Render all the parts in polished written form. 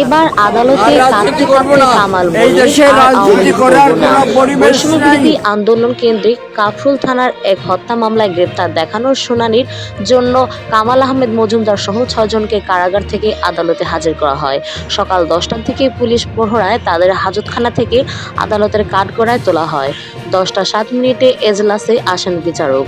এবার আদালতে কাঁদতে কাঁদতে কামাল বললেন, আর আওয়ামী লীগ করব না। বৈষম্যবিরোধী আন্দোলন কেন্দ্রিক কাফরুল থানার এক হত্যা মামলায় গ্রেপ্তার দেখানোর শুনানির জন্য কামাল আহমেদ মজুমদার সহ ৬ জনকে কারাগার থেকে আদালতে হাজির করা হয়। সকাল ১০টার দিকে পুলিশ প্রহরায় তাদের হাজতখানা থেকে আদালতের কাঠগড়ায় তোলা হয়। ১০টা ৭ মিনিটে এজলাসে আসেন বিচারক।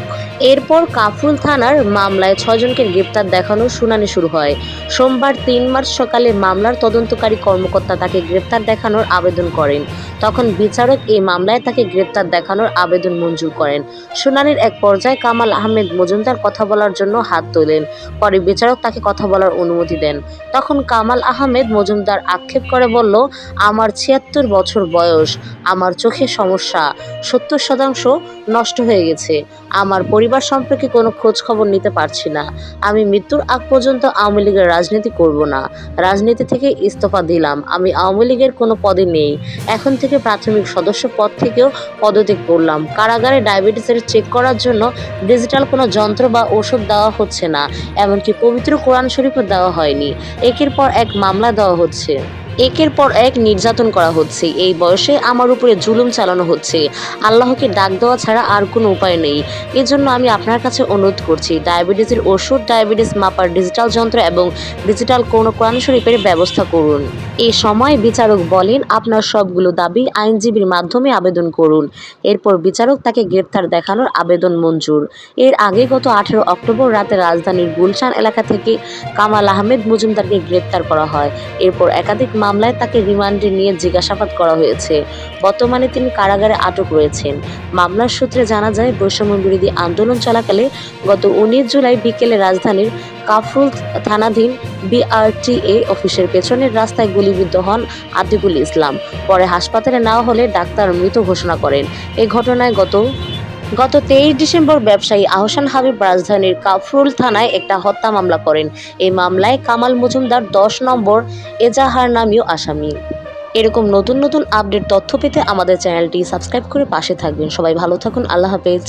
এরপর কাফরুল থানার মামলায় ৬ জনকে গ্রেপ্তার দেখানোর শুনানি শুরু হয়। সোমবার ৩ মার্চ সকালে মামলার তদন্তকারী কর্মকর্তা তাকে গ্রেপ্তার দেখানোর আবেদন করেন। তখন বিচারক এই মামলায় তাকে গ্রেপ্তার দেখানোর আবেদন মঞ্জুর করেন। শুনানির এক পর্যায়ে কামাল আহমেদ মজুমদার কথা বলার জন্য হাত তোলেন। পরে বিচারক তাকে কথা বলার অনুমতি দেন। তখন কামাল আহমেদ মজুমদার আক্ষেপ করে বলল, আমার ৭৬ বছর বয়স, আমার চোখে সমস্যা, ৭০% নষ্ট হয়ে গেছে। আমার পরিবার সম্পর্কে কোনো খোঁজ খবর নিতে পারছি না। আমি মৃত্যুর আগ পর্যন্ত আওয়ামী লীগের রাজনীতি করব না। রাজনীতি থেকে ইস্তফা দিলাম। আমি আওয়ামী লীগের কোনো পদে নেই। এখন থেকে প্রাথমিক সদস্য পদ থেকেও পদত্যাগ করলাম। কারাগারে ডায়াবেটিসের চেক করার জন্য ডিজিটাল কোনো যন্ত্র বা ওষুধ দেওয়া হচ্ছে না। এমনকি পবিত্র কোরআন শরীফও দেওয়া হয়নি। একের পর এক মামলা দেওয়া হচ্ছে। একের পর এক নির্যাতন করা হচ্ছে। এই বয়সে আমার উপরে জুলুম চালানো হচ্ছে। আল্লাহকে ডাক দেওয়া ছাড়া আর কোনো উপায় নেই। এজন্য আমি আপনার কাছে অনুরোধ করছি, ডায়াবেটিসের ওষুধ, ডায়াবেটিস মাপার ডিজিটাল যন্ত্র এবং ডিজিটাল কোনো কোরআন শরীফের ব্যবস্থা করুন। এ সময় বিচারক বলেন, আপনার সবগুলো দাবি আইনজীবীর মাধ্যমে আবেদন করুন। এরপর বিচারক তাকে গ্রেপ্তার দেখানোর আবেদন মঞ্জুর। এর আগে গত ১৮ অক্টোবর রাতে রাজধানীর গুলশান এলাকা থেকে কামাল আহমেদ মজুমদারকে গ্রেপ্তার করা হয়। এরপর একাধিক মামলায় তাকে রিমান্ডে নিয়ে জিজ্ঞাসাবাদ করা হয়েছে। বর্তমানে তিনি কারাগারে আটক রয়েছেন। মামলার সূত্রে জানা যায়, বৈষম্যবিরোধী আন্দোলন চলাকালে গত ১৯ জুলাই বিকেলে রাজধানীর কাফরুল থানাধীন বিআরটিএ অফিসের পেছনের রাস্তায় গুলিবিদ্ধ হন আতিকুল ইসলাম। পরে হাসপাতালে নেওয়া হলে ডাক্তার মৃত ঘোষণা করেন। এ ঘটনায় গত ২৩ ডিসেম্বর ব্যবসায়ী আহসান হাবিব রাজধানীর কাফরুল থানায় একটা হত্যা মামলা করেন। এই মামলায় কামাল মজুমদার ১০ নম্বর এজাহার নামীয় আসামি। এরকম নতুন নতুন আপডেট তথ্য পেতে আমাদের চ্যানেলটি সাবস্ক্রাইব করে পাশে থাকবেন। সবাই ভালো থাকুন। আল্লাহ হাফেজ।